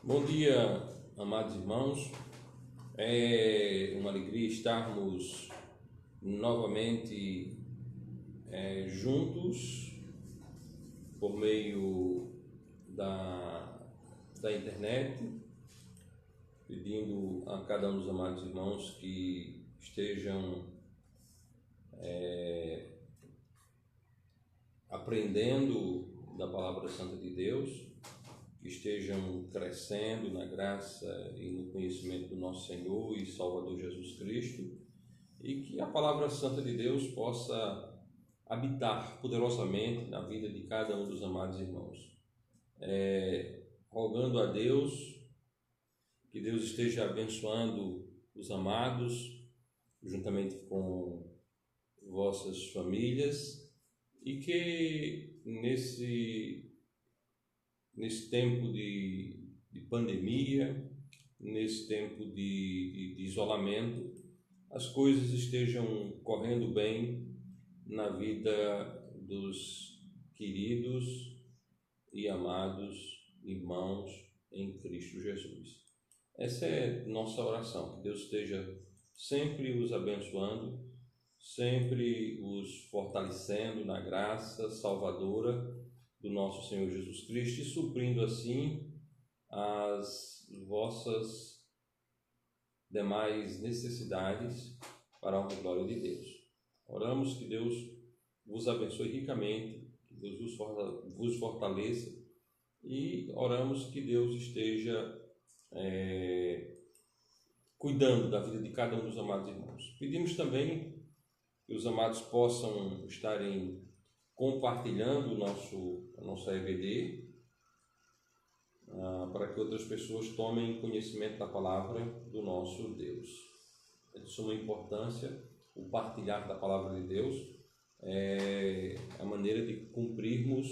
Bom dia, amados irmãos. É uma alegria estarmos novamente juntos por meio da internet, pedindo a cada um dos amados irmãos que estejam aprendendo da Palavra Santa de Deus, que estejam crescendo na graça e no conhecimento do nosso Senhor e Salvador Jesus Cristo, e que a Palavra Santa de Deus possa habitar poderosamente na vida de cada um dos amados irmãos. Rogando a Deus que Deus esteja abençoando os amados, juntamente com vossas famílias, e que nesse tempo de pandemia, nesse tempo de isolamento, as coisas estejam correndo bem na vida dos queridos e amados irmãos em Cristo Jesus. Essa é nossa oração, que Deus esteja sempre os abençoando, sempre os fortalecendo na graça salvadora do nosso Senhor Jesus Cristo e suprindo assim as vossas demais necessidades para a honra e glória de Deus. Oramos que Deus vos abençoe ricamente, que Deus vos fortaleça, e oramos que Deus esteja cuidando da vida de cada um dos amados irmãos. Pedimos também que os amados possam estarem compartilhando a nossa EBD, para que outras pessoas tomem conhecimento da palavra do nosso Deus. É de suma importância o partilhar da palavra de Deus, é a maneira de cumprirmos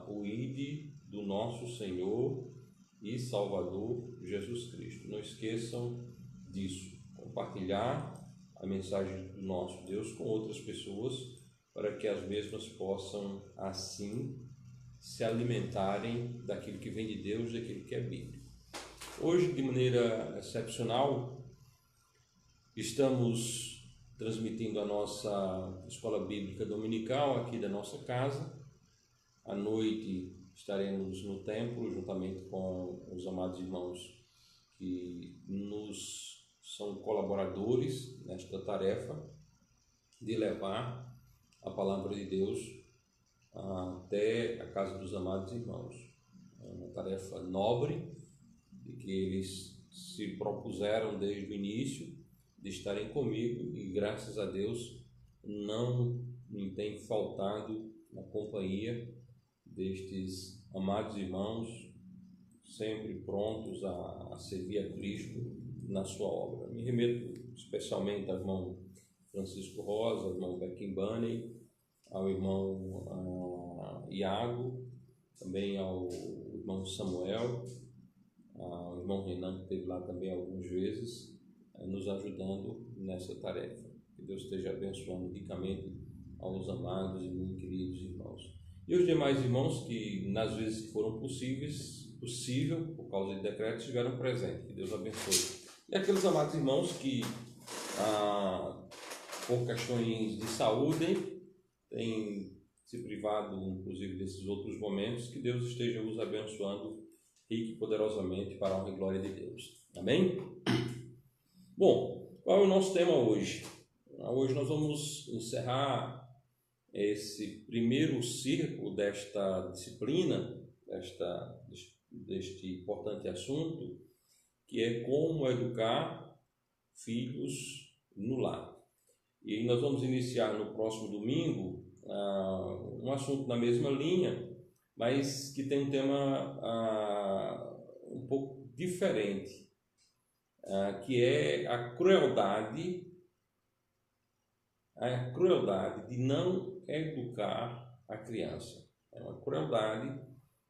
o ID do nosso Senhor e Salvador Jesus Cristo. Não esqueçam disso, compartilhar a mensagem do nosso Deus com outras pessoas, para que as mesmas possam, assim, se alimentarem daquilo que vem de Deus, daquilo que é bíblico. Hoje, de maneira excepcional, estamos transmitindo a nossa escola bíblica dominical aqui da nossa casa. À noite estaremos no templo, juntamente com os amados irmãos que nos são colaboradores nesta tarefa de levar a palavra de Deus até a casa dos amados irmãos. É uma tarefa nobre, de que eles se propuseram desde o início de estarem comigo, e graças a Deus não me tem faltado na companhia destes amados irmãos, sempre prontos a servir a Cristo na sua obra. Me remeto especialmente ao irmão Francisco Rosa, ao irmão Beckham Bunny, ao irmão Iago, também ao irmão Samuel, ao irmão Renan, que esteve lá também algumas vezes, nos ajudando nessa tarefa. Que Deus esteja abençoando ricamente aos amados e muito queridos irmãos. E os demais irmãos que, nas vezes que foram possível, por causa de decreto, estiveram presentes. Que Deus abençoe. E aqueles amados irmãos que, por questões de saúde, têm se privado, inclusive, desses outros momentos, que Deus esteja os abençoando rique e poderosamente para a honra e glória de Deus. Amém? Bom, qual é o nosso tema hoje? Hoje nós vamos encerrar esse primeiro círculo desta disciplina, deste importante assunto, que é como educar filhos no lar. E nós vamos iniciar no próximo domingo um assunto na mesma linha, mas que tem um tema um pouco diferente, que é a crueldade de não educar a criança. É uma crueldade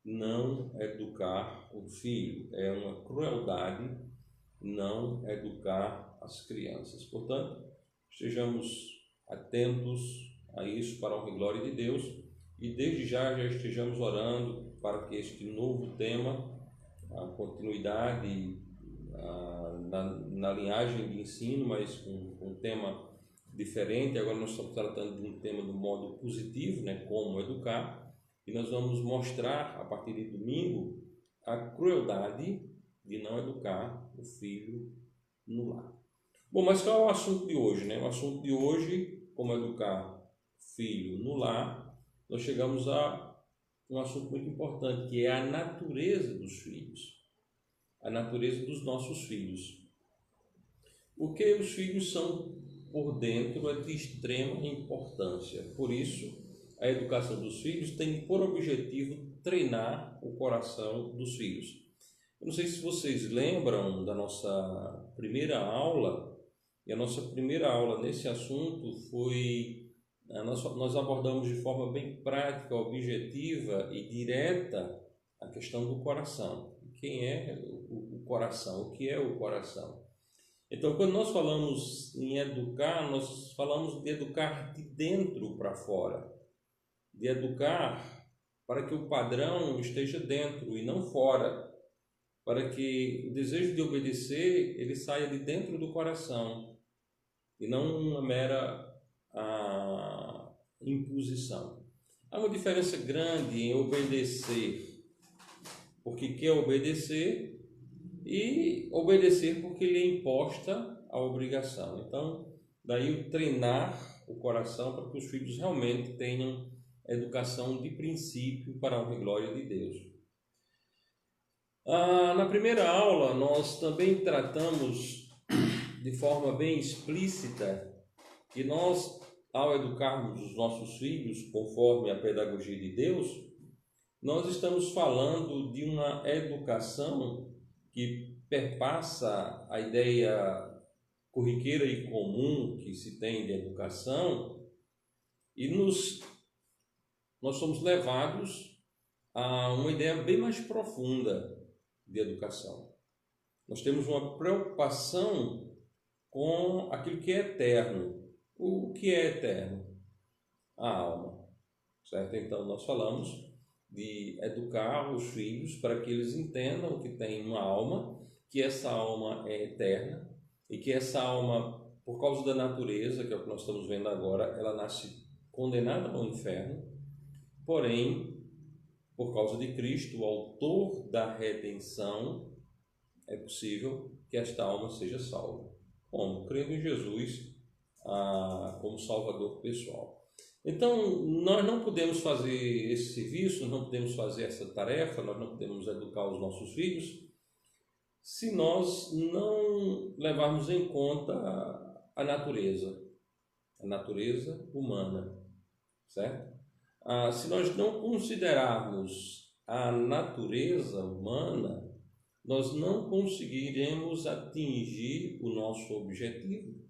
não educar o filho, é uma crueldade não educar as crianças. Portanto, estejamos atentos a isso para a honra e glória de Deus, e desde já estejamos orando para que este novo tema, a continuidade na linhagem de ensino, mas com um tema diferente. Agora nós estamos tratando de um tema do modo positivo, né, como educar, e nós vamos mostrar a partir de domingo a crueldade de não educar o filho no lar. Bom, mas qual é o assunto de hoje, né? O assunto de hoje, como educar filho no lar, nós chegamos a um assunto muito importante, que é a natureza dos filhos, a natureza dos nossos filhos. Porque os filhos são, por dentro, de extrema importância. Por isso, a educação dos filhos tem por objetivo treinar o coração dos filhos. Eu não sei se vocês lembram da nossa primeira aula, e a nossa primeira aula nesse assunto foi... Nós abordamos de forma bem prática, objetiva e direta a questão do coração. Quem é o coração? O que é o coração? Então, quando nós falamos em educar, nós falamos de educar de dentro para fora, de educar para que o padrão esteja dentro e não fora, para que o desejo de obedecer ele saia de dentro do coração e não uma mera imposição. Há uma diferença grande em obedecer porque quer obedecer e obedecer porque lhe é imposta a obrigação. Então, daí o treinar o coração para que os filhos realmente tenham educação de princípio para a honra e glória de Deus. Na primeira aula, nós também tratamos de forma bem explícita que nós, ao educarmos os nossos filhos conforme a pedagogia de Deus, nós estamos falando de uma educação que perpassa a ideia corriqueira e comum que se tem de educação e nós somos levados a uma ideia bem mais profunda de educação. Nós temos uma preocupação com aquilo que é eterno. O que é eterno? A alma, certo? Então nós falamos de educar os filhos para que eles entendam que tem uma alma, que essa alma é eterna e que essa alma, por causa da natureza, que é o que nós estamos vendo agora, ela nasce condenada ao inferno, porém, por causa de Cristo, o autor da redenção, é possível que esta alma seja salva. Como? Crendo em Jesus como Salvador pessoal. Então, nós não podemos fazer esse serviço, não podemos fazer essa tarefa, nós não podemos educar os nossos filhos se nós não levarmos em conta a natureza humana, certo? Se nós não considerarmos a natureza humana, nós não conseguiremos atingir o nosso objetivo.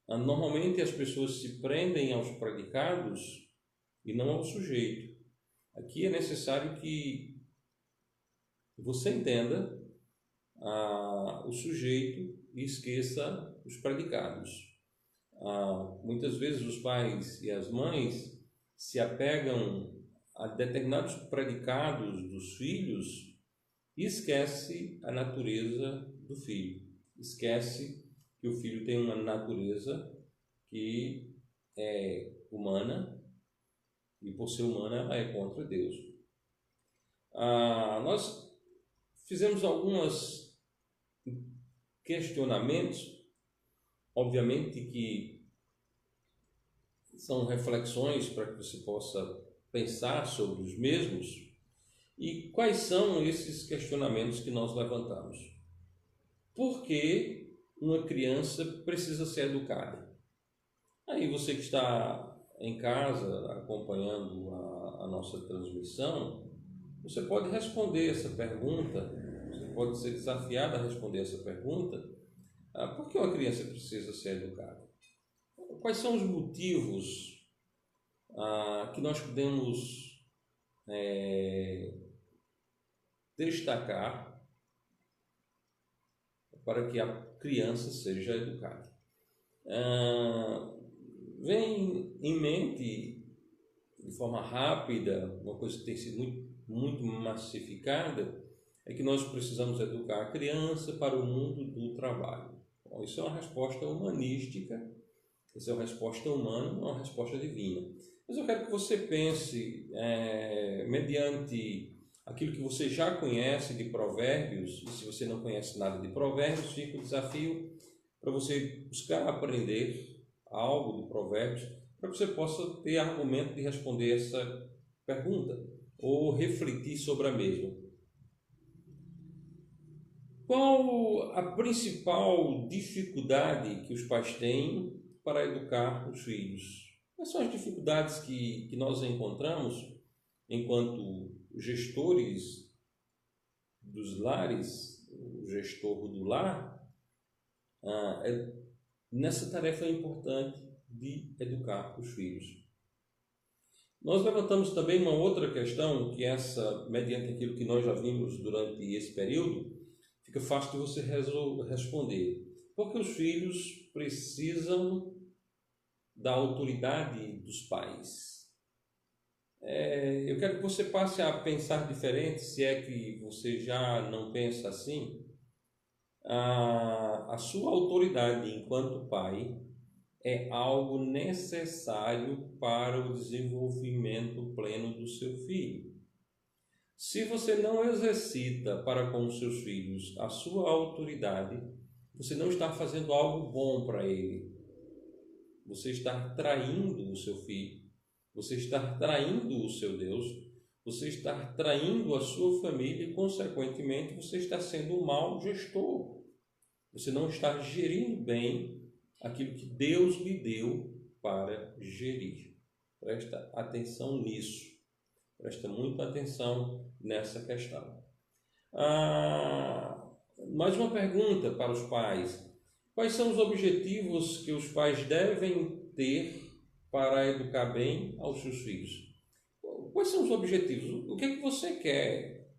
Normalmente as pessoas se prendem aos predicados e não ao sujeito. Aqui é necessário que você entenda o sujeito e esqueça os predicados. Muitas vezes os pais e as mães se apegam a determinados predicados dos filhos e esquece a natureza do filho. Esquece que o filho tem uma natureza que é humana e por ser humana ela é contra Deus. Nós fizemos alguns questionamentos, obviamente que são reflexões para que você possa pensar sobre os mesmos. E quais são esses questionamentos que nós levantamos? Por que uma criança precisa ser educada? Aí você que está em casa acompanhando a nossa transmissão, você pode responder essa pergunta, você pode ser desafiado a responder essa pergunta. Por que uma criança precisa ser educada? Quais são os motivos que nós podemos destacar para que a criança seja educada? Vem em mente de forma rápida, uma coisa que tem sido muito massificada, é que nós precisamos educar a criança para o mundo do trabalho. Bom, isso é uma resposta humanística, essa é uma resposta humana, não é uma resposta divina. Mas eu quero que você pense, mediante aquilo que você já conhece de Provérbios, e se você não conhece nada de Provérbios, fica o desafio para você buscar aprender algo de Provérbios, para que você possa ter argumento de responder essa pergunta, ou refletir sobre a mesma. Qual a principal dificuldade que os pais têm para educar os filhos? Quais são as dificuldades que nós encontramos enquanto gestores dos lares, o gestor do lar, nessa tarefa importante de educar os filhos? Nós levantamos também uma outra questão, que essa, mediante aquilo que nós já vimos durante esse período, fica fácil de você responder. Porque os filhos precisam da autoridade dos pais. Eu quero que você passe a pensar diferente, se é que você já não pensa assim. A sua autoridade enquanto pai é algo necessário para o desenvolvimento pleno do seu filho. Se você não exercita para com os seus filhos a sua autoridade, você não está fazendo algo bom para ele. Você está traindo o seu filho, você está traindo o seu Deus, você está traindo a sua família e, consequentemente, você está sendo um mau gestor. Você não está gerindo bem aquilo que Deus lhe deu para gerir. Presta atenção nisso. Presta muita atenção nessa questão. Mais uma pergunta para os pais. Quais são os objetivos que os pais devem ter para educar bem aos seus filhos? Quais são os objetivos? O que é que você quer?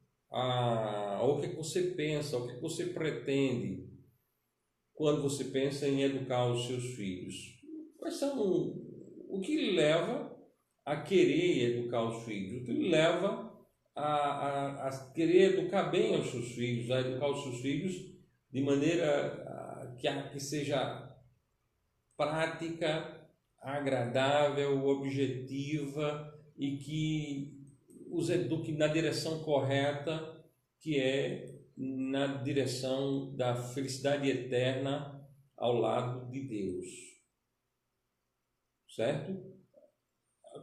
Ou o que é que você pensa? O que é que você pretende quando você pensa em educar os seus filhos? Quais são o que lhe leva a querer educar os filhos? O que lhe leva a querer educar bem aos seus filhos, a educar os seus filhos de maneira que seja prática, agradável, objetiva e que os eduque na direção correta, que é na direção da felicidade eterna ao lado de Deus. Certo?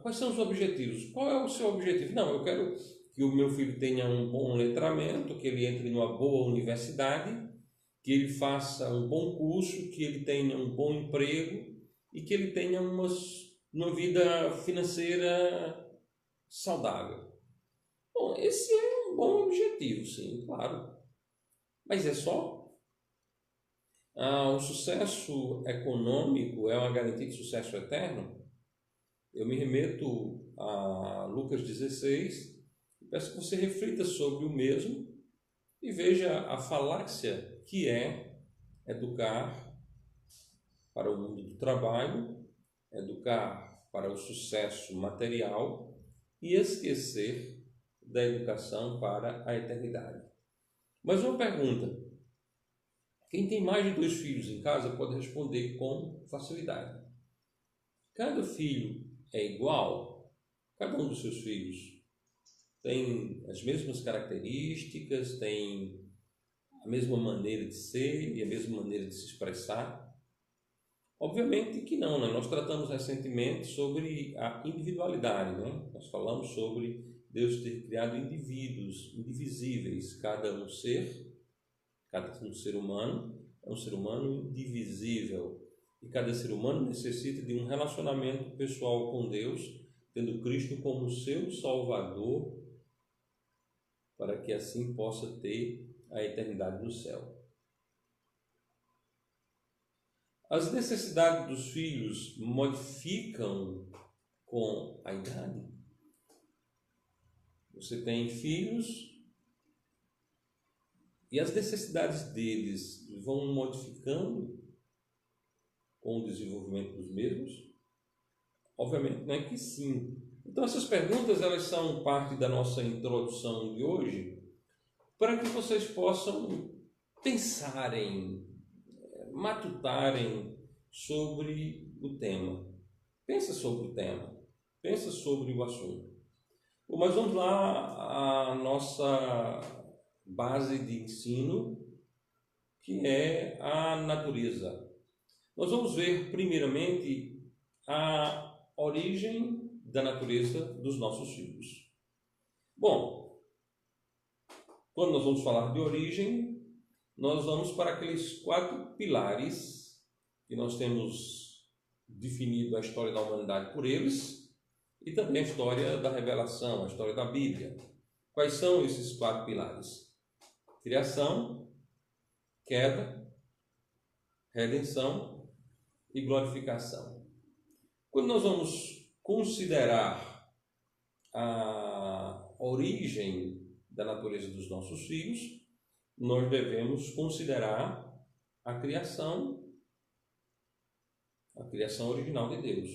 Quais são os objetivos? Qual é o seu objetivo? Não, eu quero que o meu filho tenha um bom letramento, que ele entre numa boa universidade, que ele faça um bom curso, que ele tenha um bom emprego e que ele tenha uma vida financeira saudável. Bom, esse é um bom objetivo, sim, claro. Mas é só? O sucesso econômico é uma garantia de sucesso eterno? Eu me remeto a Lucas 16 e peço que você reflita sobre o mesmo e veja a falácia que é educar para o mundo do trabalho, educar para o sucesso material e esquecer da educação para a eternidade. Mas uma pergunta: quem tem mais de 2 filhos em casa pode responder com facilidade. Cada filho é igual? Cada um dos seus filhos tem as mesmas características, tem a mesma maneira de ser e a mesma maneira de se expressar? Obviamente que não, né? Nós tratamos recentemente sobre a individualidade, né? Nós falamos sobre Deus ter criado indivíduos indivisíveis, cada um ser humano é um ser humano indivisível e cada ser humano necessita de um relacionamento pessoal com Deus, tendo Cristo como seu Salvador, para que assim possa ter a eternidade no céu. As necessidades dos filhos modificam com a idade? Você tem filhos e as necessidades deles vão modificando com o desenvolvimento dos mesmos? Obviamente não é que sim, Então essas perguntas, elas são parte da nossa introdução de hoje, para que vocês possam pensarem, matutarem sobre o tema. Pensa sobre o tema, pensa sobre o assunto. Bom, mas vamos lá, a nossa base de ensino, que é a natureza. Nós vamos ver primeiramente a origem da natureza dos nossos filhos. Bom, quando nós vamos falar de origem, nós vamos para aqueles 4 pilares que nós temos definido a história da humanidade por eles e também a história da revelação, a história da Bíblia. Quais são esses 4 pilares? Criação, queda, redenção e glorificação. Quando nós vamos considerar a origem da natureza dos nossos filhos, nós devemos considerar a criação original de Deus.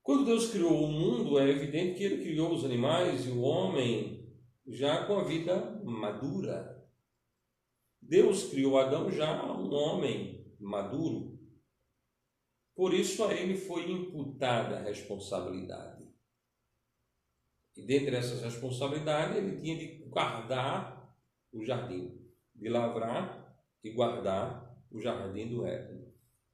Quando Deus criou o mundo, é evidente que Ele criou os animais e o homem já com a vida madura. Deus criou Adão já um homem maduro. Por isso a ele foi imputada a responsabilidade. E dentre essas responsabilidades, ele tinha de guardar o jardim, de lavrar e guardar o jardim do Éden.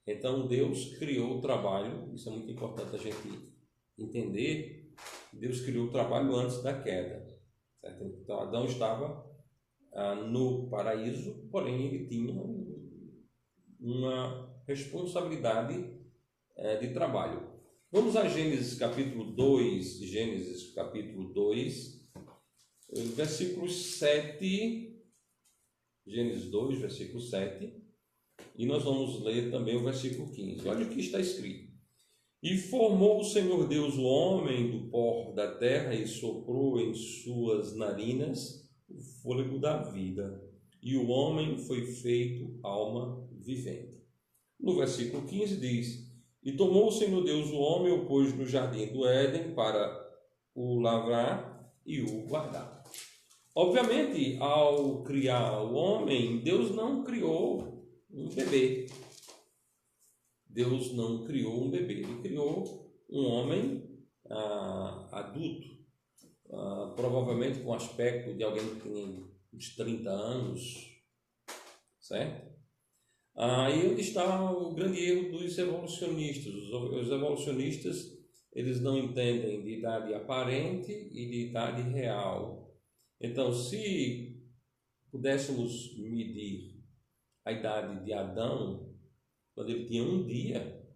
Então Deus criou o trabalho, isso é muito importante a gente entender, Deus criou o trabalho antes da queda. Certo? Então Adão estava no paraíso, porém ele tinha uma responsabilidade de trabalho. Vamos a Gênesis capítulo 2, versículos 7, Gênesis 2, versículo 7, e nós vamos ler também o versículo 15. Olha o que está escrito. E formou o Senhor Deus o homem do pó da terra e soprou em suas narinas o fôlego da vida, e o homem foi feito alma vivente. No versículo 15 diz: E tomou o Senhor Deus o homem, o pôs no jardim do Éden para o lavrar e o guardar. Obviamente, ao criar o homem, Deus não criou um bebê. Deus não criou um bebê, Ele criou um homem adulto, provavelmente com aspecto de alguém que tem uns 30 anos, certo? Aí onde está o grande erro dos evolucionistas. Os evolucionistas, eles não entendem de idade aparente e de idade real. Então, se pudéssemos medir a idade de Adão, quando ele tinha um dia,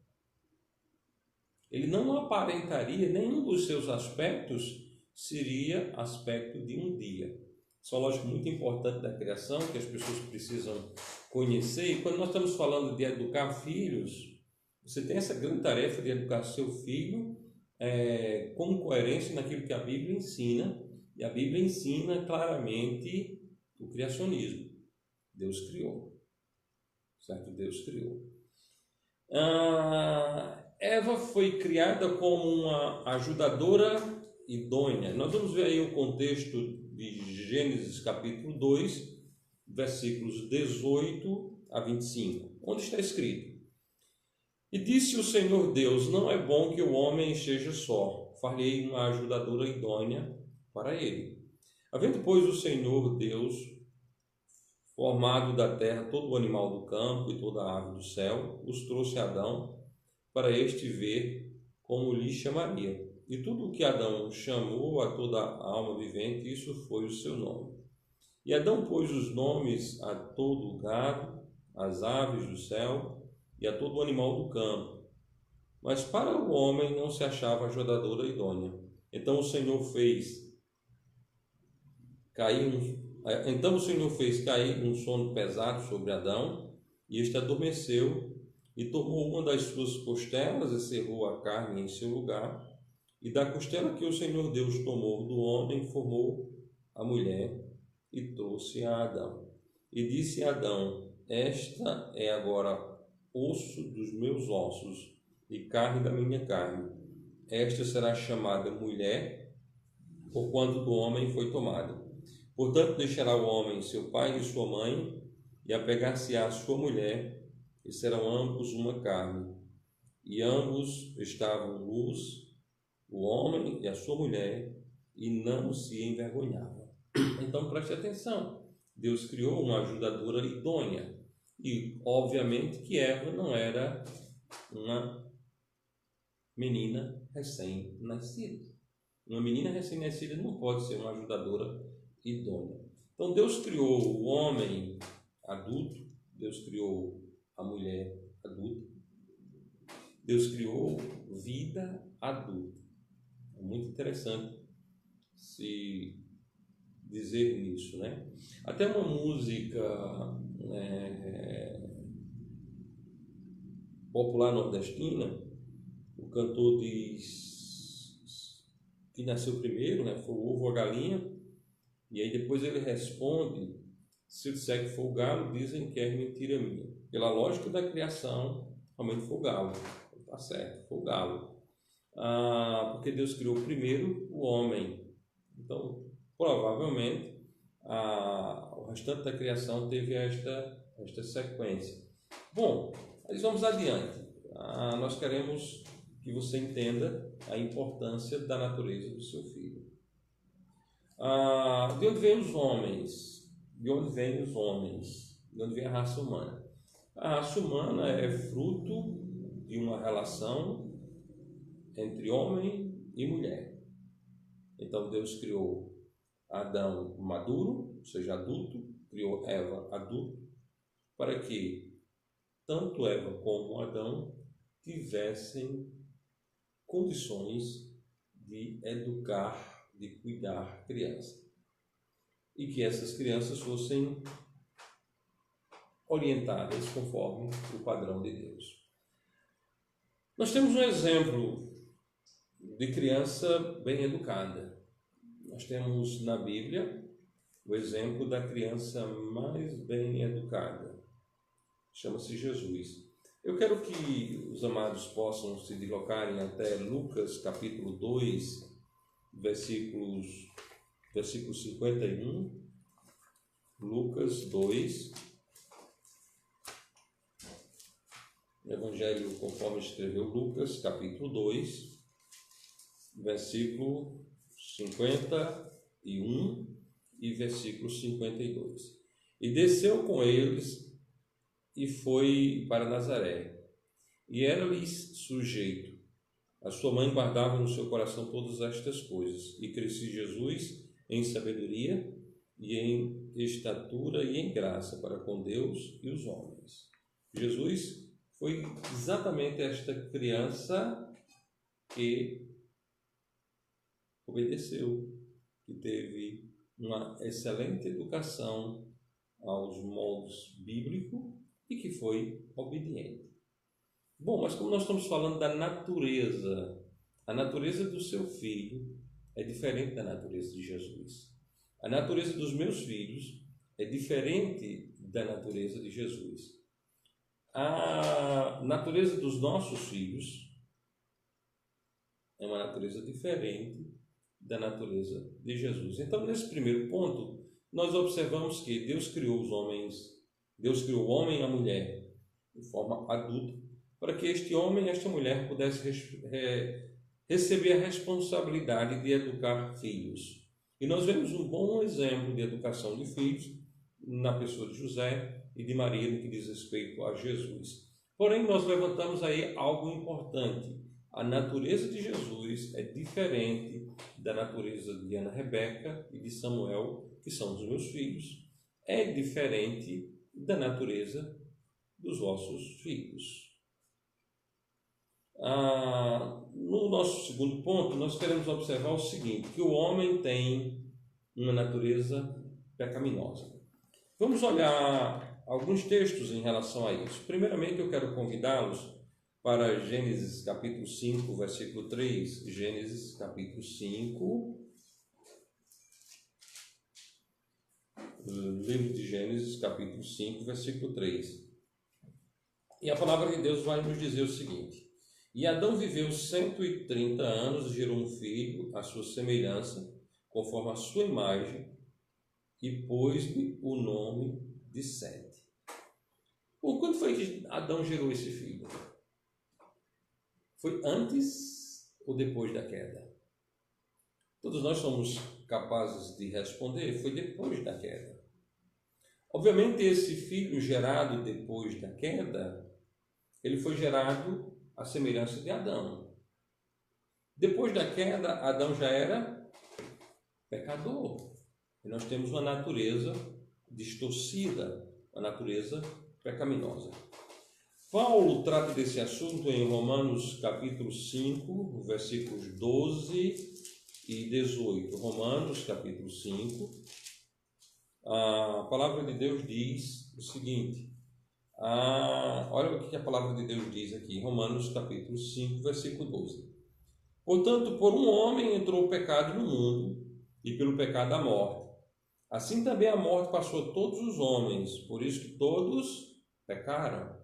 ele não aparentaria, nenhum dos seus aspectos seria aspecto de um dia. Isso é uma lógica muito importante da criação, que as pessoas precisam conhecer. E quando nós estamos falando de educar filhos, você tem essa grande tarefa de educar seu filho com coerência naquilo que a Bíblia ensina. E a Bíblia ensina claramente o criacionismo. Deus criou. Certo? Deus criou. Eva foi criada como uma ajudadora idônea. Nós vamos ver aí o contexto de Gênesis capítulo 2, versículos 18 a 25, onde está escrito: E disse o Senhor Deus: Não é bom que o homem esteja só, far-lhe uma ajudadora idônea para ele. Havendo, pois, o Senhor Deus formado da terra todo o animal do campo e toda a ave do céu, os trouxe a Adão para este ver como lhe chamaria. E tudo o que Adão chamou a toda a alma vivente, isso foi o seu nome. E Adão pôs os nomes a todo o gado, às aves do céu e a todo o animal do campo. Mas para o homem não se achava ajudadora idônea. Então o Senhor fez cair um sono pesado sobre Adão, e este adormeceu, e tomou uma das suas costelas e cerrou a carne em seu lugar. E da costela que o Senhor Deus tomou do homem, formou a mulher e trouxe a Adão. E disse a Adão: Esta é agora osso dos meus ossos e carne da minha carne. esta será chamada mulher, porquanto do homem foi tomada. Portanto, deixará o homem seu pai e sua mãe, e apegar-se-á à sua mulher, e serão ambos uma carne. E ambos estavam nus, o homem e a sua mulher, e não se envergonhavam. Então preste atenção, Deus criou uma ajudadora idônea, e obviamente que Eva não era uma menina recém-nascida. Uma menina recém-nascida não pode ser uma ajudadora idônea. Então Deus criou o homem adulto, Deus criou a mulher adulta, Deus criou vida adulta. É muito interessante se dizer nisso, né? Até uma música popular nordestina, o cantor diz que nasceu primeiro, né? Foi o ovo ou a galinha, e aí depois ele responde: se eu disser que foi o galo, dizem que é mentira minha. Pela lógica da criação, realmente foi o galo. Tá certo, foi o galo. Porque Deus criou primeiro o homem. Então, provavelmente, o restante da criação teve esta sequência. Bom, mas vamos adiante. Nós queremos que você entenda a importância da natureza do seu filho. De onde vêm os homens? De onde vêm os homens? De onde vem a raça humana? A raça humana é fruto de uma relação entre homem e mulher. Então Deus criou Adão maduro, ou seja, adulto, criou Eva adulto, para que tanto Eva como Adão tivessem condições de educar, de cuidar criança. E que essas crianças fossem orientadas conforme o padrão de Deus. Nós temos um exemplo de criança bem educada. Nós temos na Bíblia o exemplo da criança mais bem educada. Chama-se Jesus. Eu quero que os amados possam se deslocarem até Lucas capítulo 2, versículo 51. Lucas 2. Evangelho conforme escreveu Lucas, capítulo 2, versículo 51 e versículo 52. E desceu com eles e foi para Nazaré, e era-lhes sujeito. A sua mãe guardava no seu coração todas estas coisas, e crescia Jesus em sabedoria e em estatura e em graça para com Deus e os homens. Jesus foi exatamente esta criança que obedeceu, que teve uma excelente educação aos moldes bíblicos e que foi obediente. Bom, mas como nós estamos falando da natureza, a natureza do seu filho é diferente da natureza de Jesus. A natureza dos meus filhos é diferente da natureza de Jesus. A natureza dos nossos filhos é uma natureza diferente da natureza de Jesus. Então, nesse primeiro ponto, nós observamos que Deus criou os homens, Deus criou o homem e a mulher de forma adulta, para que este homem e esta mulher pudessem receber a responsabilidade de educar filhos. E nós vemos um bom exemplo de educação de filhos na pessoa de José e de Maria no que diz respeito a Jesus. Porém, nós levantamos aí algo importante. A natureza de Jesus é diferente da natureza de Ana Rebeca e de Samuel, que são os meus filhos. É diferente da natureza dos vossos filhos. No nosso segundo ponto, nós queremos observar o seguinte, que o homem tem uma natureza pecaminosa. Vamos olhar alguns textos em relação a isso. Primeiramente, eu quero convidá-los para Gênesis capítulo 5, versículo 3. Gênesis capítulo 5. Livro de Gênesis capítulo 5, versículo 3. E a palavra de Deus vai nos dizer o seguinte: E Adão viveu 130 anos e gerou um filho à sua semelhança, conforme a sua imagem, e pôs-lhe o nome de Sete. Bom, quando foi que Adão gerou esse filho? Foi antes ou depois da queda? Todos nós somos capazes de responder, foi depois da queda. Obviamente, esse filho gerado depois da queda, ele foi gerado à semelhança de Adão. Depois da queda, Adão já era pecador. E nós temos uma natureza distorcida, uma natureza pecaminosa. Paulo trata desse assunto em Romanos capítulo 5, versículos 12 e 18. Romanos capítulo 5. A palavra de Deus diz o seguinte. Olha o que a palavra de Deus diz aqui, Romanos capítulo 5, versículo 12. Portanto, por um homem entrou o pecado no mundo, e pelo pecado a morte. Assim também a morte passou a todos os homens, por isso que todos pecaram.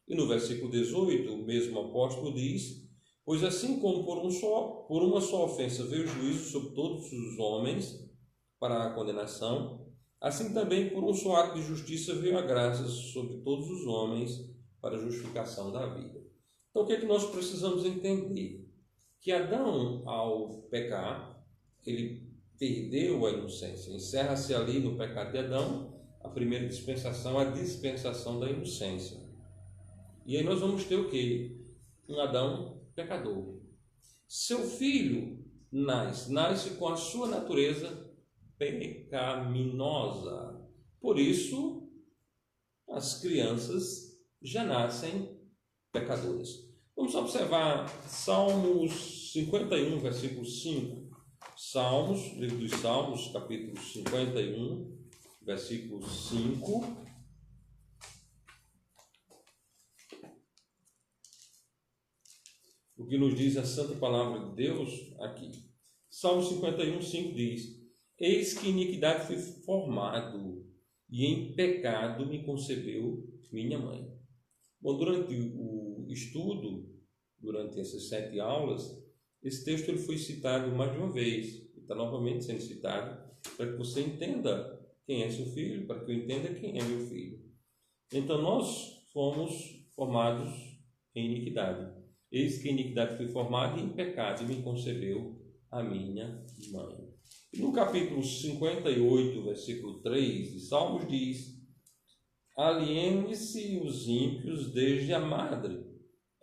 E no versículo 18, o mesmo apóstolo diz: pois assim como por uma só ofensa veio o juízo sobre todos os homens para a condenação, assim também por um só ato de justiça veio a graça sobre todos os homens para a justificação da vida. Então, o que é que nós precisamos entender? Que Adão, ao pecar, ele perdeu a inocência. Encerra-se ali no pecado de Adão a primeira dispensação, a dispensação da inocência. E aí nós vamos ter o quê? Um Adão pecador. Seu filho nasce com a sua natureza pecaminosa. Por isso, as crianças já nascem pecadoras. Vamos observar Salmos 51, versículo 5. Livro dos Salmos, capítulo 51, versículo 5. O que nos diz a santa palavra de Deus aqui. Salmo 51, 5 diz: eis que iniquidade fui formado, e em pecado me concebeu minha mãe. Bom, durante o estudo, durante essas 7 aulas, esse texto ele foi citado mais de uma vez. Está novamente sendo citado para que você entenda quem é seu filho, para que eu entenda quem é meu filho. Então, nós fomos formados em iniquidade. Eis que a iniquidade foi formada e em pecado me concebeu a minha mãe. E no capítulo 58, versículo 3 de Salmos diz: alienem-se os ímpios desde a madre,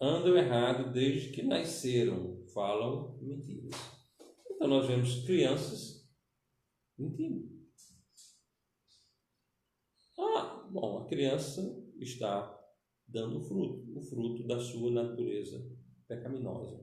andam errado desde que nasceram, falam mentiras. Então nós vemos crianças mentindo. Bom, a criança está dando o fruto da sua natureza pecaminosa.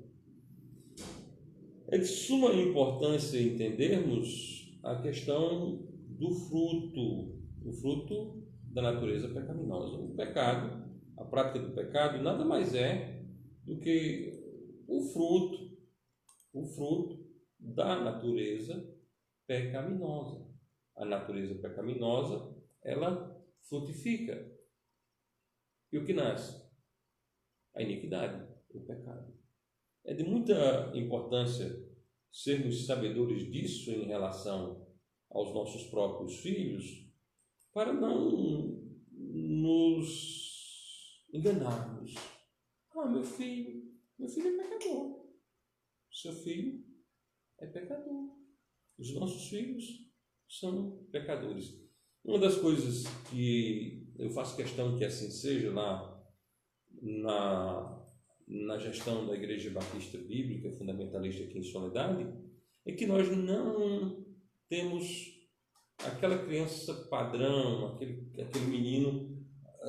É de suma importância entendermos a questão do fruto, o fruto da natureza pecaminosa. O pecado, a prática do pecado, nada mais é do que o fruto da natureza pecaminosa. A natureza pecaminosa, ela frutifica. E o que nasce? A iniquidade, o pecado. É de muita importância sermos sabedores disso em relação aos nossos próprios filhos, para não nos enganarmos. Meu filho é pecador. Seu filho é pecador. Os nossos filhos são pecadores. Uma das coisas que eu faço questão que assim seja lá na gestão da Igreja Batista Bíblica Fundamentalista aqui em Soledade, é que nós não temos aquela criança padrão, aquele menino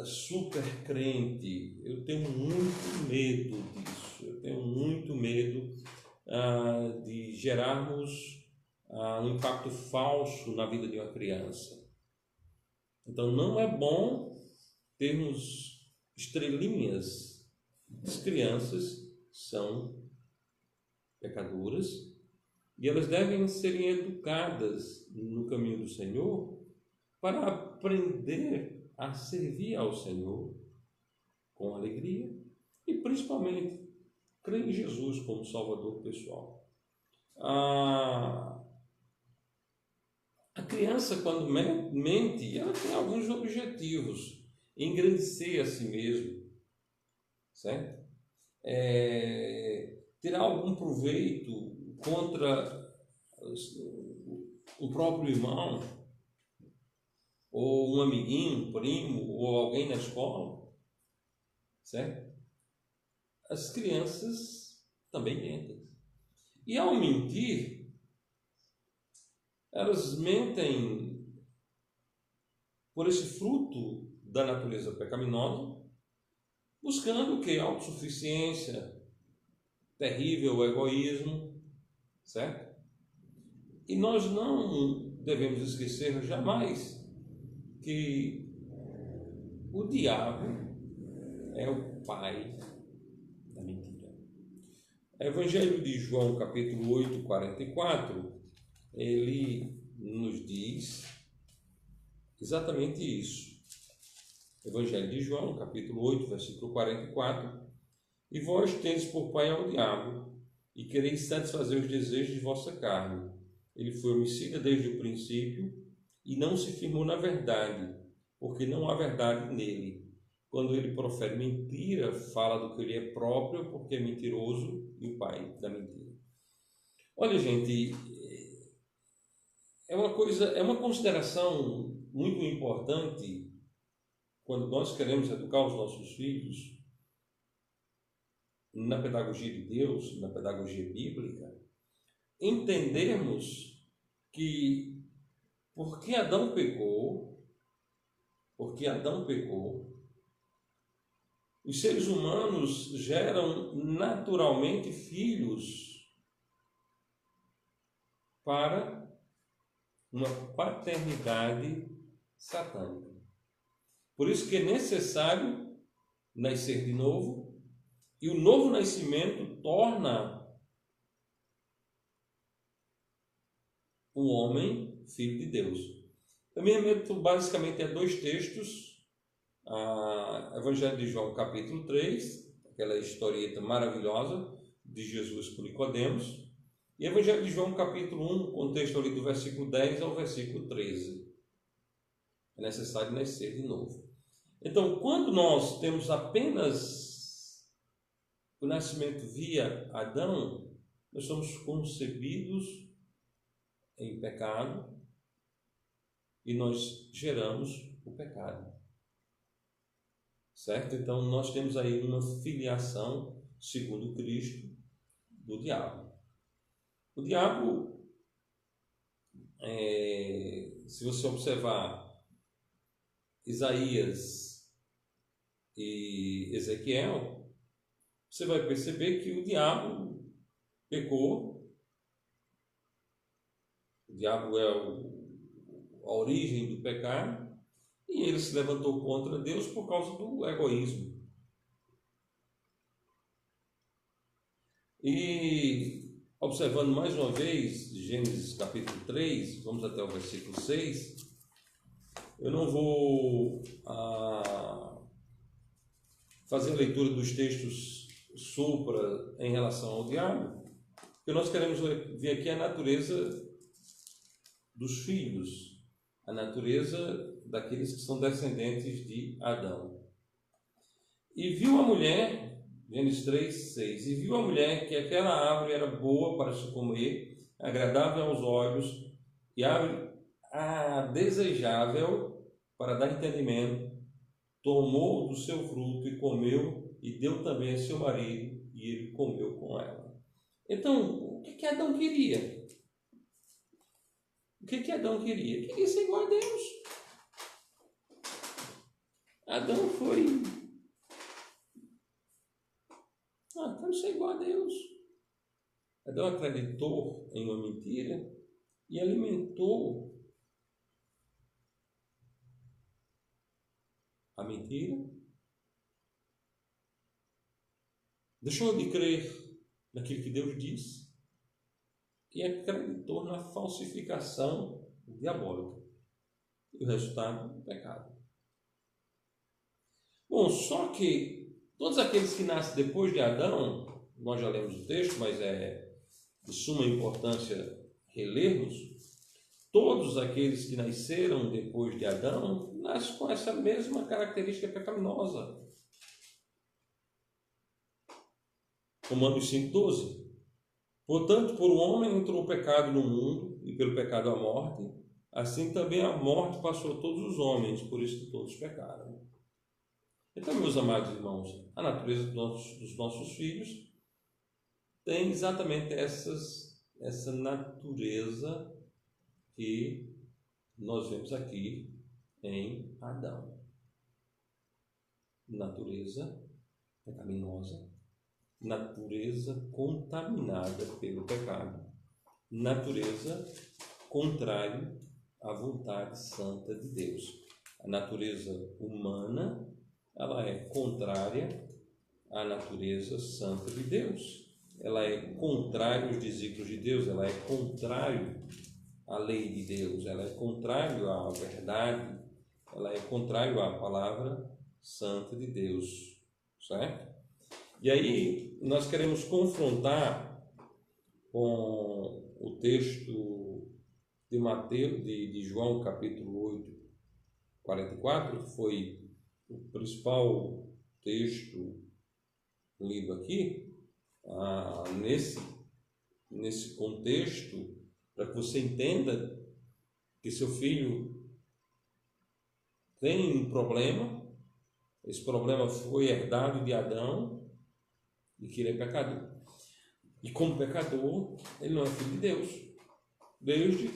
super crente. Eu tenho muito medo disso. Eu tenho muito medo de gerarmos um impacto falso na vida de uma criança. Então não é bom termos estrelinhas. As crianças são pecadoras e elas devem serem educadas no caminho do Senhor para aprender a servir ao Senhor com alegria e principalmente crê em Jesus como Salvador pessoal. A criança, quando mente, ela tem alguns objetivos: engrandecer a si mesmo, certo? Tirar algum proveito contra o próprio irmão, ou um amiguinho, um primo, ou alguém na escola, certo? As crianças também mentem. E ao mentir, elas mentem por esse fruto da natureza pecaminosa, buscando o que? Autossuficiência, terrível egoísmo, certo? E nós não devemos esquecer jamais que o diabo é o pai da mentira. Evangelho de João, capítulo 8, 44, ele nos diz exatamente isso. Evangelho de João, capítulo 8, versículo 44. E vós tendes por pai ao diabo, e quereis satisfazer os desejos de vossa carne. Ele foi homicida desde o princípio, e não se firmou na verdade, porque não há verdade nele. Quando ele profere mentira, fala do que lhe é próprio, porque é mentiroso e o pai da mentira. Olha, gente, é uma consideração muito importante quando nós queremos educar os nossos filhos na pedagogia de Deus, na pedagogia bíblica, entendermos que porque Adão pecou, os seres humanos geram naturalmente filhos para uma paternidade satânica. Por isso que é necessário nascer de novo, e o novo nascimento torna o homem filho de Deus. Eu me remeto basicamente a dois textos: Evangelho de João, capítulo 3, aquela historieta maravilhosa de Jesus com Nicodemos, e Evangelho de João, capítulo 1, contexto ali do versículo 10 ao versículo 13. É necessário nascer de novo. Então, quando nós temos apenas o nascimento via Adão, nós somos concebidos em pecado e nós geramos o pecado, certo? Então nós temos aí uma filiação, segundo Cristo, do diabo. O diabo, se você observar Isaías e Ezequiel, você vai perceber que o diabo pecou. O diabo é a origem do pecado, e ele se levantou contra Deus por causa do egoísmo. E observando mais uma vez Gênesis capítulo 3, vamos até o versículo 6. Eu não vou fazer a leitura dos textos supra em relação ao diabo, porque nós queremos ver aqui a natureza dos filhos, a natureza daqueles que são descendentes de Adão. E viu a mulher, Gênesis 3, 6, e viu a mulher que aquela árvore era boa para se comer, agradável aos olhos, e árvore desejável para dar entendimento, tomou do seu fruto e comeu, e deu também a seu marido, e ele comeu com ela. Então, o que Adão queria? O que Adão queria? Queria ser igual a Deus. Adão foi... quero ser igual a Deus. Adão acreditou em uma mentira e alimentou a mentira. Deixou de crer naquilo que Deus disse e acreditou na falsificação diabólica. E o resultado, o pecado. Bom, só que todos aqueles que nascem depois de Adão, nós já lemos o texto, mas é de suma importância relermos. Todos aqueles que nasceram depois de Adão nascem com essa mesma característica pecaminosa. Romanos 5,12. Portanto, por um homem entrou o pecado no mundo, e pelo pecado a morte, assim também a morte passou a todos os homens, por isso que todos pecaram. Então, meus amados irmãos, a natureza dos nossos filhos tem exatamente essa natureza que nós vemos aqui em Adão. Natureza pecaminosa, natureza contaminada pelo pecado, natureza contrária à vontade santa de Deus. A natureza humana, ela é contrária à natureza santa de Deus. Ela é contrária aos desígnios de Deus, ela é contrária à lei de Deus, ela é contrária à verdade, ela é contrária à palavra santa de Deus, certo? E aí nós queremos confrontar com o texto de Mateus, de João, capítulo 8, 44, que foi o principal texto lido aqui, nesse contexto, para que você entenda que seu filho tem um problema, esse problema foi herdado de Adão, e que ele é pecador. E como pecador, ele não é filho de Deus, desde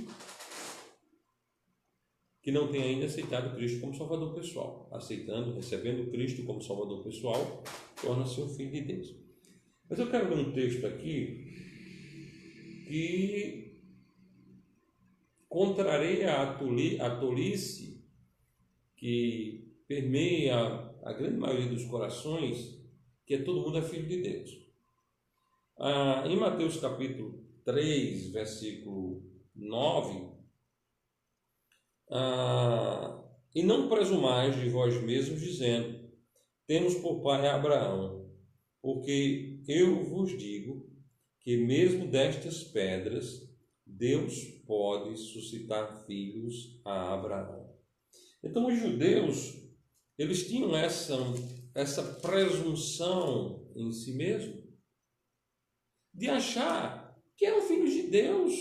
que não tenha ainda aceitado Cristo como Salvador pessoal. Aceitando, recebendo Cristo como Salvador pessoal, torna-se um filho de Deus. Mas eu quero ler um texto aqui que contraria a tolice que permeia a grande maioria dos corações, que é todo mundo é filho de Deus. Em Mateus capítulo 3, versículo 9, e não presumais de vós mesmos, dizendo, temos por pai Abraão, porque eu vos digo que mesmo destas pedras Deus pode suscitar filhos a Abraão. Então os judeus, eles tinham essa presunção em si mesmo de achar que eram filhos de Deus.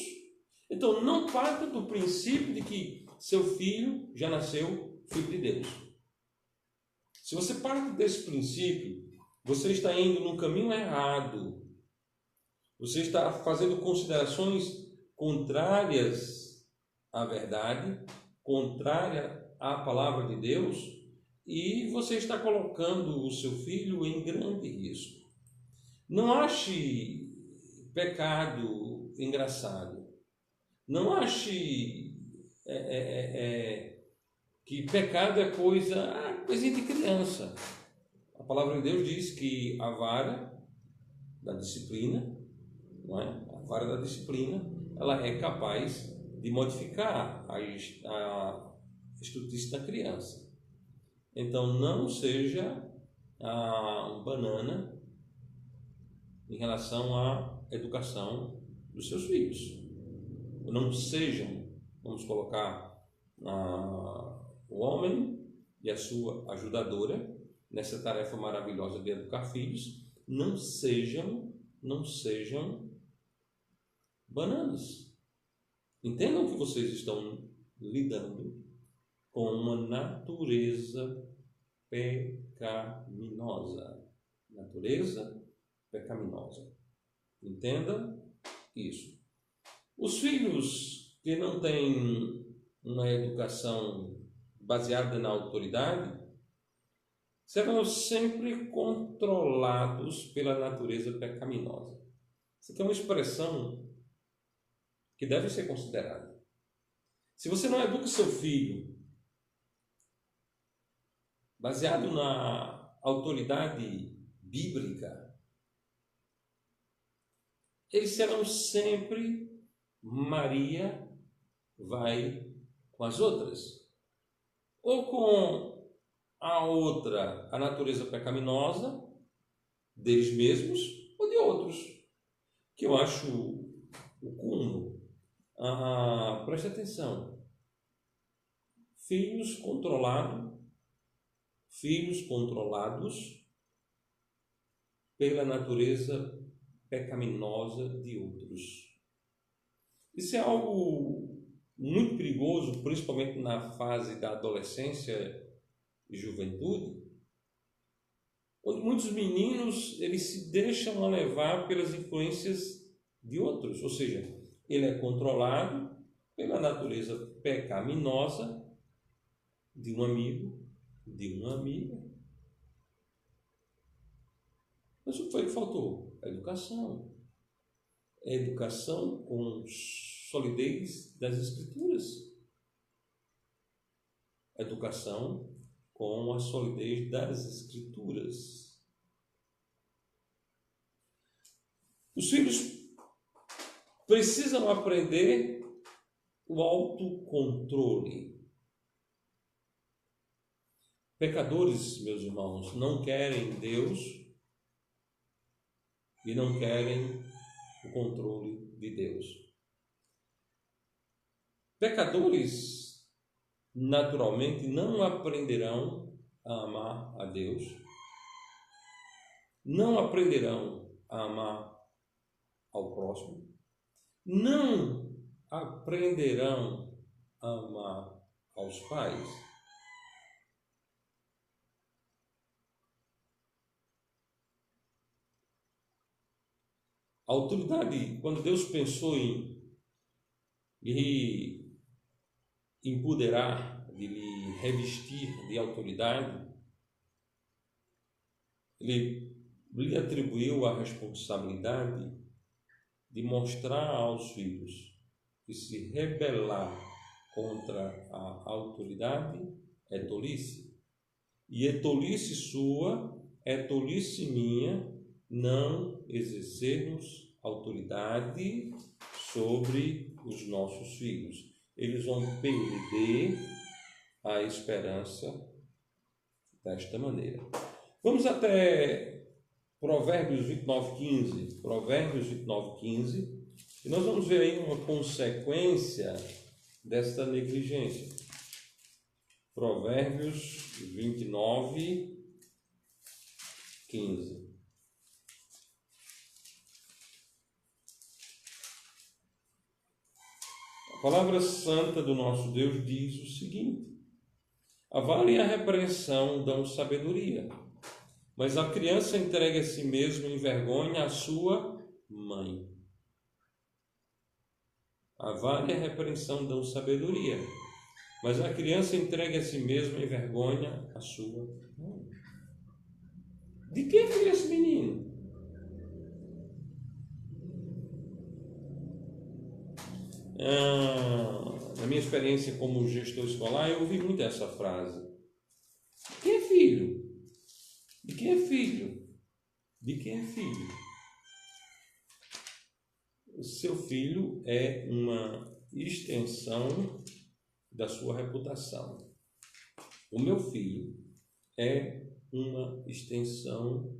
Então não parta do princípio de que seu filho já nasceu filho de Deus. Se você parte desse princípio, você está indo num caminho errado. Você está fazendo considerações contrárias à verdade, contrária à palavra de Deus, e você está colocando o seu filho em grande risco. Não ache pecado engraçado. Não ache que pecado é coisinha de criança. A palavra de Deus diz que a vara da disciplina, não é? A vara da disciplina, ela é capaz de modificar a estultice da criança. Então não seja um banana em relação à educação dos seus filhos. Não sejam, vamos colocar o homem e a sua ajudadora nessa tarefa maravilhosa de educar filhos. Não sejam bananas. Entendam que vocês estão lidando com uma natureza pecaminosa. Natureza pecaminosa. Entenda isso. Os filhos que não têm uma educação baseada na autoridade serão sempre controlados pela natureza pecaminosa. Isso aqui é uma expressão que deve ser considerada. Se você não educa seu filho baseado na autoridade bíblica, eles serão sempre Maria vai com as outras, ou com a outra, a natureza pecaminosa deles mesmos ou de outros. que eu acho o cúmulo. Preste atenção. Filhos controlados pela natureza pecaminosa de outros. Isso é algo muito perigoso, principalmente na fase da adolescência e juventude, onde muitos meninos eles se deixam levar pelas influências de outros, ou seja, ele é controlado pela natureza pecaminosa de um amigo, de uma amiga. Mas o que foi que faltou? A educação. A educação com solidez das Escrituras. A educação com a solidez das Escrituras. Os filhos precisam aprender o autocontrole. Pecadores, meus irmãos, não querem Deus e não querem o controle de Deus. Pecadores, naturalmente, não aprenderão a amar a Deus, não aprenderão a amar ao próximo, não aprenderão a amar aos pais. A autoridade, quando Deus pensou em lhe empoderar, de lhe revestir de autoridade, Ele lhe atribuiu a responsabilidade de mostrar aos filhos que se rebelar contra a autoridade é tolice. E é tolice sua, é tolice minha, não exercermos autoridade sobre os nossos filhos. Eles vão perder a esperança desta maneira. Vamos até Provérbios 29:15. Provérbios 29:15. E nós vamos ver aí uma consequência desta negligência. Provérbios 29:15. A palavra santa do nosso Deus diz o seguinte: a vara e a repreensão dão sabedoria, mas a criança entregue a si mesma envergonha a sua mãe. A vara e a repreensão dão sabedoria, mas a criança entregue a si mesma envergonha a sua mãe. De quem é filho esse menino? Na minha experiência como gestor escolar, eu ouvi muito essa frase. De quem é filho? De quem é filho? De quem é filho? O seu filho é uma extensão da sua reputação. O meu filho é uma extensão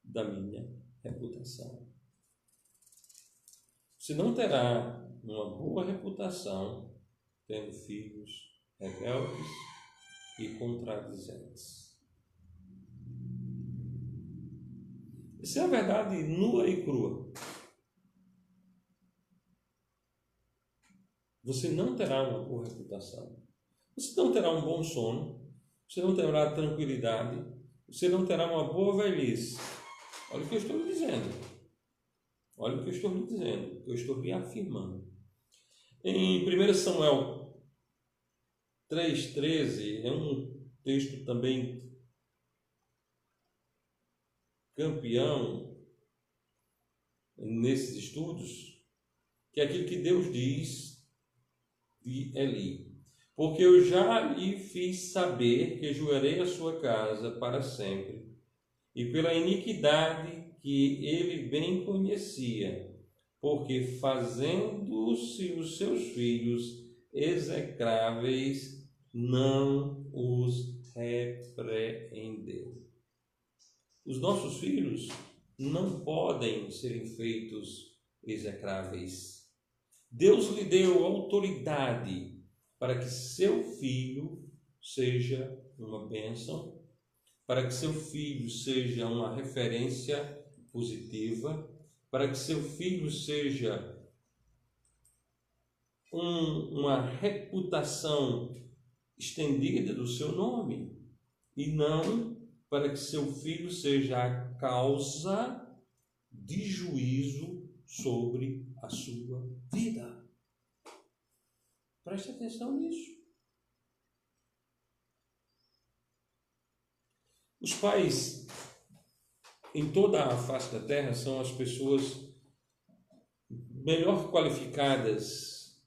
da minha reputação. Você não terá uma boa reputação tendo filhos rebeldes e contradizentes. Isso é a verdade nua e crua. Você não terá uma boa reputação. Você não terá um bom sono. Você não terá tranquilidade. Você não terá uma boa velhice. Olha o que eu estou lhe dizendo. Olha o que eu estou lhe dizendo. Eu estou lhe afirmando. Em 1 Samuel 3,13, é um texto também campeão nesses estudos, que é aquilo que Deus diz de Eli: porque eu já lhe fiz saber que julgarei a sua casa para sempre, e pela iniquidade que ele bem conhecia, porque fazendo-se os seus filhos execráveis, não os repreendeu. Os nossos filhos não podem serem feitos execráveis. Deus lhe deu autoridade para que seu filho seja uma bênção, para que seu filho seja uma referência positiva, para que seu filho seja uma reputação estendida do seu nome, e não para que seu filho seja a causa de juízo sobre a sua vida. Preste atenção nisso. Os pais em toda a face da terra são as pessoas melhor qualificadas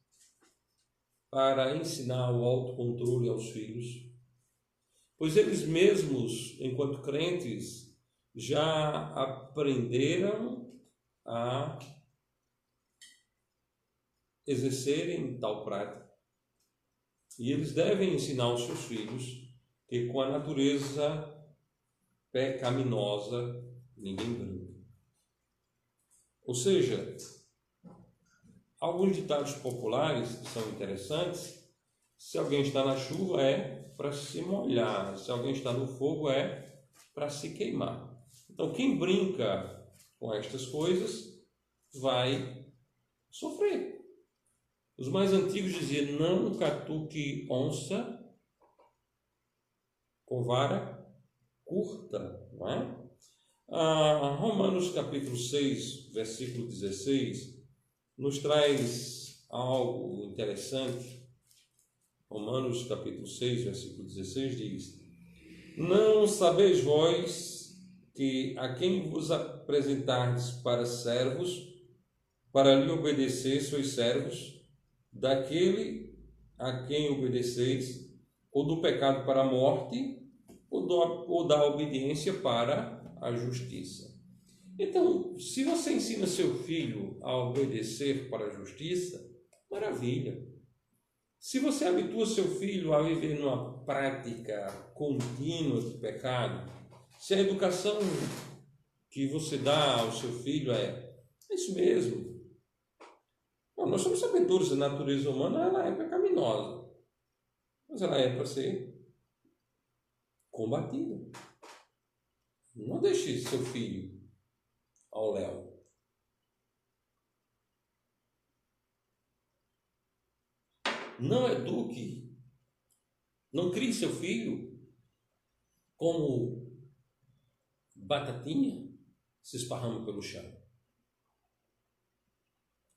para ensinar o autocontrole aos filhos, pois eles mesmos, enquanto crentes, já aprenderam a exercerem tal prática. E eles devem ensinar aos seus filhos que com a natureza pecaminosa ninguém brinca. Ou seja, alguns ditados populares que são interessantes: se alguém está na chuva é para se molhar, se alguém está no fogo é para se queimar. Então, quem brinca com estas coisas vai sofrer. Os mais antigos diziam: não catuque onça com vara curta, não é? Romanos capítulo 6, versículo 16, nos traz algo interessante. Romanos capítulo 6, versículo 16 diz: não sabeis vós que a quem vos apresentardes para servos, para lhe obedecer, sois servos daquele a quem obedeceis, ou do pecado para a morte, ou da obediência para a justiça. Então, se você ensina seu filho a obedecer para a justiça, maravilha. Se você habitua seu filho a viver numa prática contínua de pecado, se a educação que você dá ao seu filho é isso mesmo. Bom, nós somos sabedores da natureza humana, ela é pecaminosa, mas ela é para ser combatida. Não deixe seu filho ao léu. Não eduque, não crie seu filho como batatinha se esparrama pelo chão.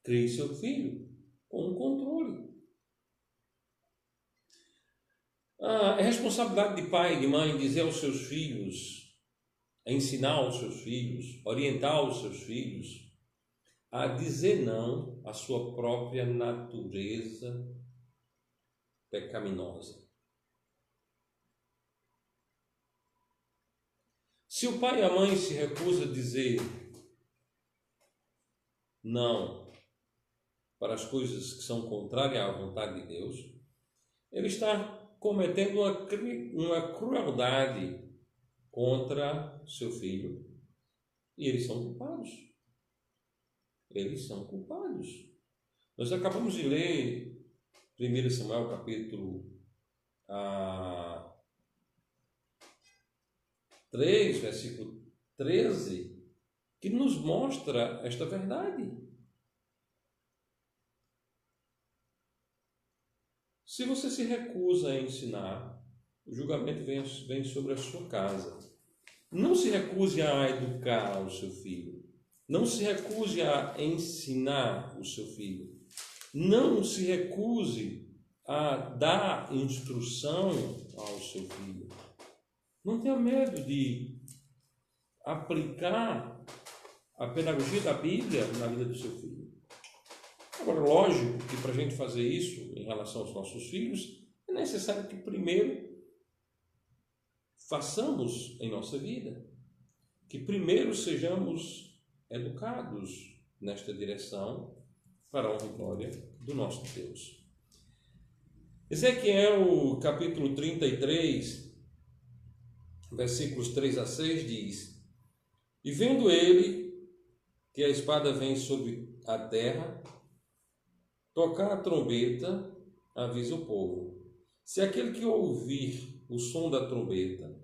Crie seu filho com controle. É responsabilidade de pai e de mãe dizer aos seus filhos, ensinar aos seus filhos, orientar os seus filhos a dizer não à sua própria natureza pecaminosa. Se o pai e a mãe se recusam a dizer não para as coisas que são contrárias à vontade de Deus, ele está cometendo uma crueldade contra seu filho, e eles são culpados. Eles são culpados. Nós acabamos de ler 1 Samuel capítulo 3, versículo 13, que nos mostra esta verdade. Se você se recusa a ensinar, o julgamento vem sobre a sua casa. Não se recuse a educar o seu filho. Não se recuse a ensinar o seu filho. Não se recuse a dar instrução ao seu filho. Não tenha medo de aplicar a pedagogia da Bíblia na vida do seu filho. Agora, lógico que para a gente fazer isso em relação aos nossos filhos, é necessário que primeiro façamos em nossa vida, que primeiro sejamos educados nesta direção para a honra e glória do nosso Deus. Ezequiel capítulo 33, versículos 3 a 6 diz: e vendo ele que a espada vem sobre a terra, tocar a trombeta, avisa o povo. Se aquele que ouvir o som da trombeta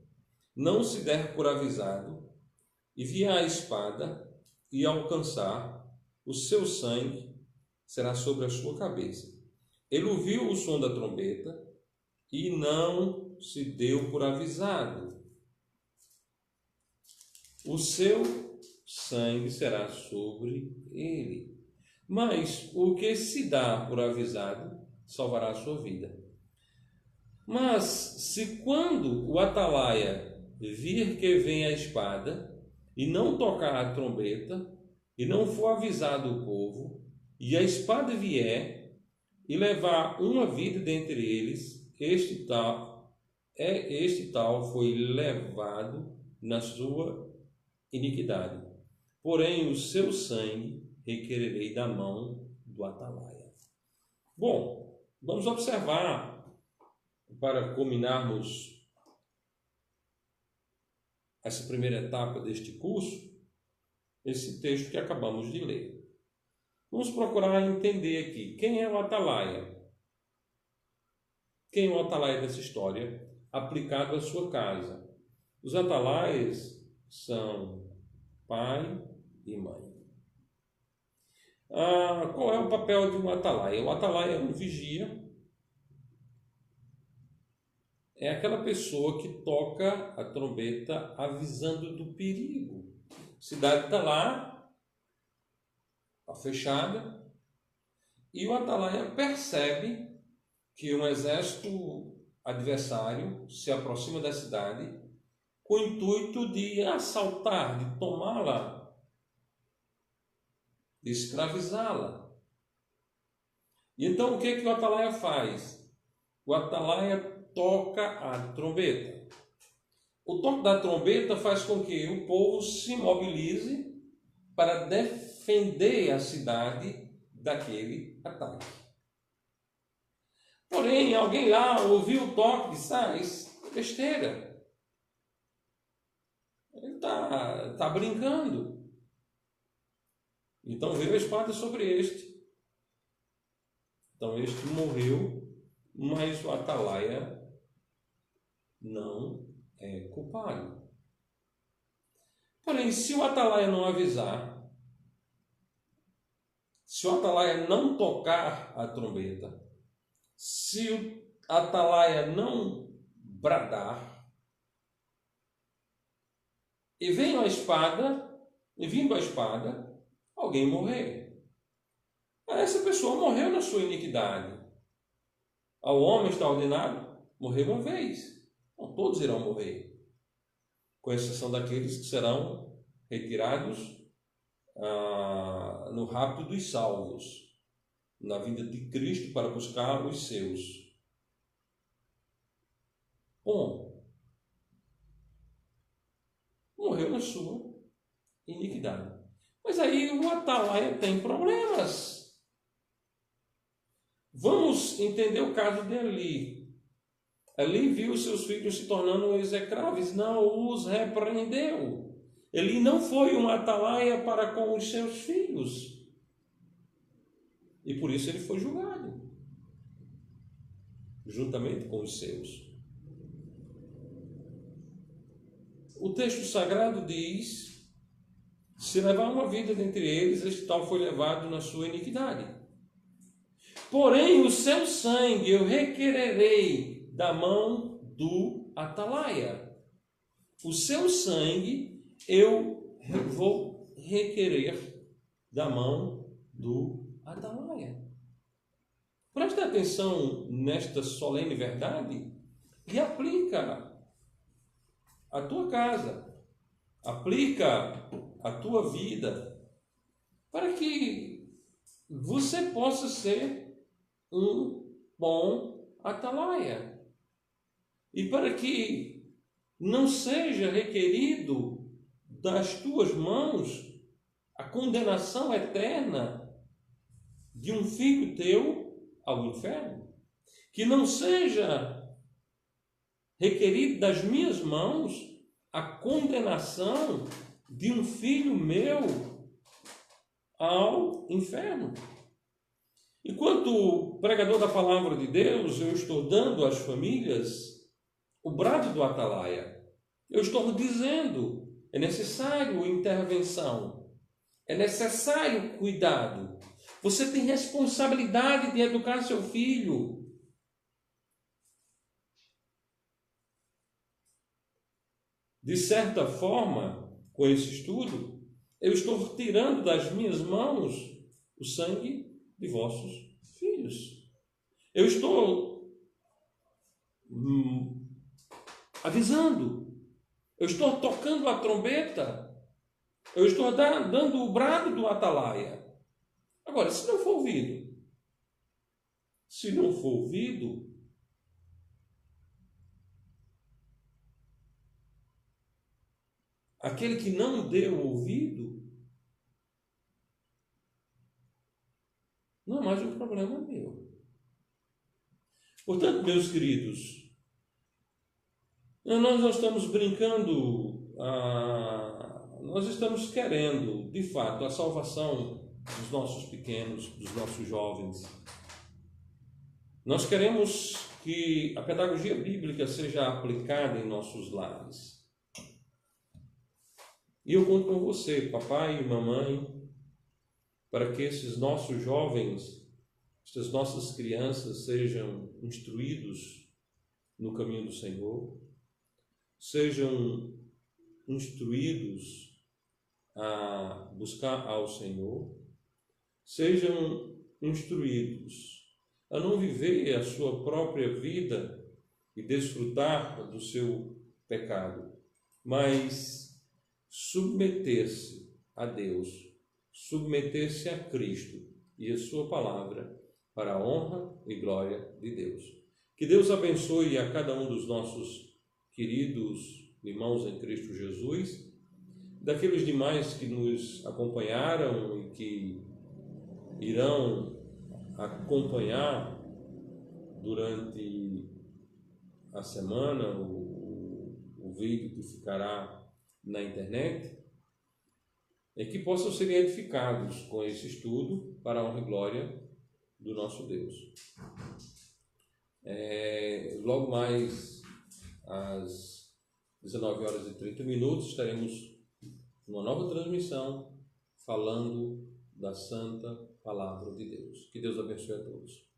não se der por avisado, e vier a espada e alcançar, o seu sangue será sobre a sua cabeça. Ele ouviu o som da trombeta e não se deu por avisado. O seu sangue será sobre ele. Mas o que se dá por avisado salvará a sua vida. Mas se quando o atalaia vir que vem a espada e não tocar a trombeta e não for avisado o povo, e a espada vier e levar uma vida dentre eles, este tal foi levado na sua iniquidade. Porém, o seu sangue requererei da mão do atalaia. Bom, vamos observar, para culminarmos essa primeira etapa deste curso, esse texto que acabamos de ler. Vamos procurar entender aqui quem é o atalaia. Quem é o atalaia dessa história aplicado à sua casa? Os atalaias são pai e mãe. Qual é o papel de um atalaia? O atalaia é um vigia. É aquela pessoa que toca a trombeta avisando do perigo. A cidade está lá, está fechada, e o atalaia percebe que um exército adversário se aproxima da cidade com o intuito de assaltar, de tomá-la, de escravizá-la. E então o que o atalaia faz? O atalaia toca a trombeta. O toque da trombeta faz com que o povo se mobilize para defender a cidade daquele ataque. Porém, alguém lá ouviu o toque e disse: isso é besteira. Ele está brincando. Então veio a espada sobre este. Então este morreu, mas o atalaia não é culpado. Porém, se o atalaia não avisar, se o atalaia não tocar a trombeta, se o atalaia não bradar, e vindo a espada, alguém morrer. Essa pessoa morreu na sua iniquidade. Ao homem está ordenado morrer uma vez. Então, todos irão morrer, com exceção daqueles que serão retirados no rapto dos salvos, na vinda de Cristo para buscar os seus. Bom, morreu na sua iniquidade. Mas aí o atalaia tem problemas. Vamos entender o caso de Eli. Eli viu seus filhos se tornando execráveis, não os repreendeu. Eli não foi um atalaia para com os seus filhos. E por isso ele foi julgado, juntamente com os seus. O texto sagrado diz: se levar uma vida dentre eles, este tal foi levado na sua iniquidade. Porém, o seu sangue eu requererei da mão do atalaia. O seu sangue eu vou requerer da mão do atalaia. Preste atenção nesta solene verdade e aplica a tua casa, aplica a tua vida, para que você possa ser um bom atalaia. E para que não seja requerido das tuas mãos a condenação eterna de um filho teu ao inferno. Que não seja requerido das minhas mãos a condenação de um filho meu ao inferno. Enquanto pregador da palavra de Deus, eu estou dando às famílias o brado do atalaia. Eu estou dizendo, é necessário intervenção, é necessário cuidado. Você tem responsabilidade de educar seu filho. De certa forma, com esse estudo, eu estou tirando das minhas mãos o sangue de vossos filhos. Eu estou avisando. Eu estou tocando a trombeta. Eu estou dando o brado do atalaia. Agora, se não for ouvido, aquele que não deu ouvido, não é mais um problema meu. Portanto, meus queridos, nós não estamos brincando, nós estamos querendo, de fato, a salvação dos nossos pequenos, dos nossos jovens. Nós queremos que a pedagogia bíblica seja aplicada em nossos lares. E eu conto com você, papai e mamãe, para que esses nossos jovens, essas nossas crianças sejam instruídos no caminho do Senhor, sejam instruídos a buscar ao Senhor, sejam instruídos a não viver a sua própria vida e desfrutar do seu pecado, mas submeter-se a Deus, submeter-se a Cristo e a sua palavra para a honra e glória de Deus. Que Deus abençoe a cada um dos nossos queridos irmãos em Cristo Jesus, daqueles demais que nos acompanharam e que irão acompanhar durante a semana o vídeo que ficará na internet, é que possam ser edificados com esse estudo para a honra e glória do nosso Deus. Logo mais às 19h30 estaremos numa nova transmissão falando da Santa Palavra de Deus. Que Deus abençoe a todos.